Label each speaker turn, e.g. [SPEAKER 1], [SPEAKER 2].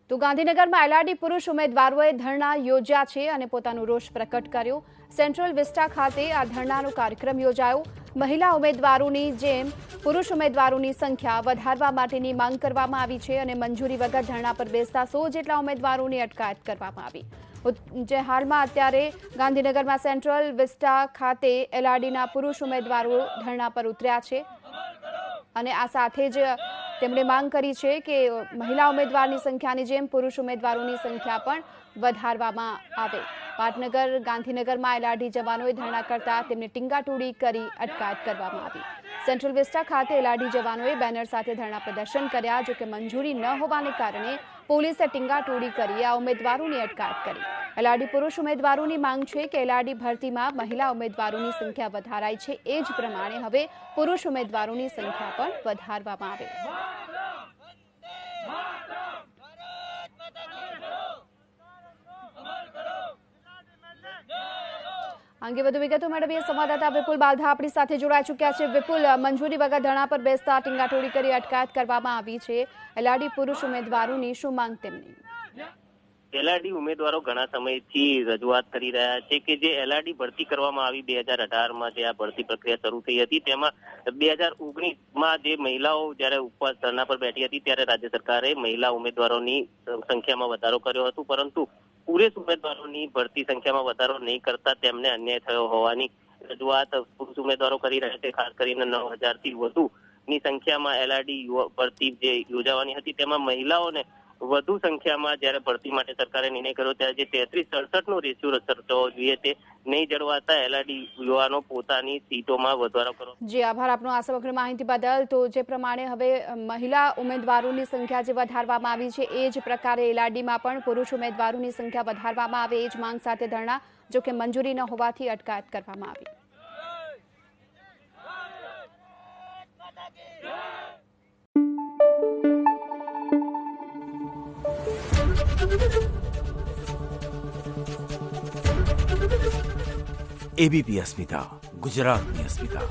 [SPEAKER 1] તો ગાંધીનગરમાં એલઆરડી પુરુષ ઉમેદવારોએ ધરણા યોજ્યા છે અને પોતાનો રોષ પ્રકટ કર્યો। સેન્ટ્રલ વિસ્ટા ખાતે આ ધરણાનો કાર્યક્રમ યોજાયો। મહિલા ઉમેદવારોની જેમ પુરુષ ઉમેદવારોની સંખ્યા વધારવા માટેની માંગ કરવામાં આવી છે અને મંજૂરી વગર ધરણા પર બેસતા 100 જેટલા ઉમેદવારોની અટકાયત કરવામાં આવી। જે હાલમાં અત્યારે ગાંધીનગરમાં સેન્ટ્રલ વિસ્ટા ખાતે એલઆરડીના પુરુષ ઉમેદવારો ધરણા પર ઉતર્યા છે અને આ સાથે જ તેમણે માંગ કરી છે કે મહિલા ઉમેદવારની સંખ્યાની જેમ પુરુષ ઉમેદવારોની સંખ્યા પણ વધારવામાં આવે। પાટનગર ગાંધીનગરમાં એલઆરડી જવાનોએ ધરણા કરતા તેમને ટીંગાટોળી કરી અટકાયત કરવામાં આવી। સેન્ટ્રલ વિસ્ટા ખાતે એલઆરડી જવાનોએ બેનર સાથે ધરણા પ્રદર્શન કર્યા, જો કે મંજૂરી ન હોવાને કારણે પોલીસે ટીંગાટોળી કરી આ ઉમેદવારોની અટકાયત કરી। એલઆરડી પુરુષ ઉમેદવારોની માંગ છે કે એલઆરડી ભરતીમાં મહિલા ઉમેદવારોની સંખ્યા વધારાઈ છે, એ જ પ્રમાણે હવે પુરુષ ઉમેદવારોની સંખ્યા પણ વધારવામાં આવે। અંગે વધુ વિગતો મેળવીએ સંવાદદાતા વિપુલ બાલધા આપણી સાથે જોડાઈ ચૂક્યા છે। વિપુલ, મંજૂરી વગર ધરણા પર બેસતા ટીંગાટોળી કરી અટકાયત કરવામાં આવી છે। એલઆરડી પુરુષ ઉમેદવારોની શું માંગ તેમની?
[SPEAKER 2] એલઆરડી ઉમેદવારો ઘણા સમયથી રજૂઆત કરી રહ્યા છે કે જે એલઆરડી ભરતી કરવામાં આવી 2018માં જે આ ભરતી પ્રક્રિયા શરૂ થઈ હતી, તેમાં 2019માં જે મહિલાઓ જ્યારે ઉપવાસ ધરણા પર બેઠી હતી ત્યારે રાજ્ય સરકારે મહિલા ઉમેદવારોની સંખ્યામાં વધારો કર્યો હતો, પરંતુ પુરુષ ઉમેદવારોની ભરતી સંખ્યામાં વધારો નહીં કરતા તેમને અન્યાય થયો હોવાની રજૂઆત પુરુષ ઉમેદવારો કરી રહ્યા છે। ખાસ કરીને 9000થી વધુની સંખ્યામાં એલઆરડી ભરતી જે યોજાવાની હતી તેમાં મહિલાઓને વધુ સંખ્યામાં જ્યારે ભરતી માટે સરકારે નિર્ણય કર્યો ત્યારે જે 33-67નો રેશિયો રચવો જોઈએ તે નહીં જળવાતા એલઆરડી યુવાનો પોતાની સીટોમાં વધારો કરો।
[SPEAKER 1] જી આભાર આપનો આ સમગ્ર માહિતી બદલ। તો જે પ્રમાણે હવે મહિલા ઉમેદવારોની સંખ્યા જે વધારવામાં આવી છે એ જ પ્રકારે એલઆરડીમાં પણ પુરુષ ઉમેદવારોની સંખ્યા વધારવામાં આવે એ જ માંગ સાથે ધરણા, જો કે મંજૂરી ન હોવાથી અટકાયત કરવામાં આવી।
[SPEAKER 3] एबीपी अस्मिता, गुजरातनी अस्मिता।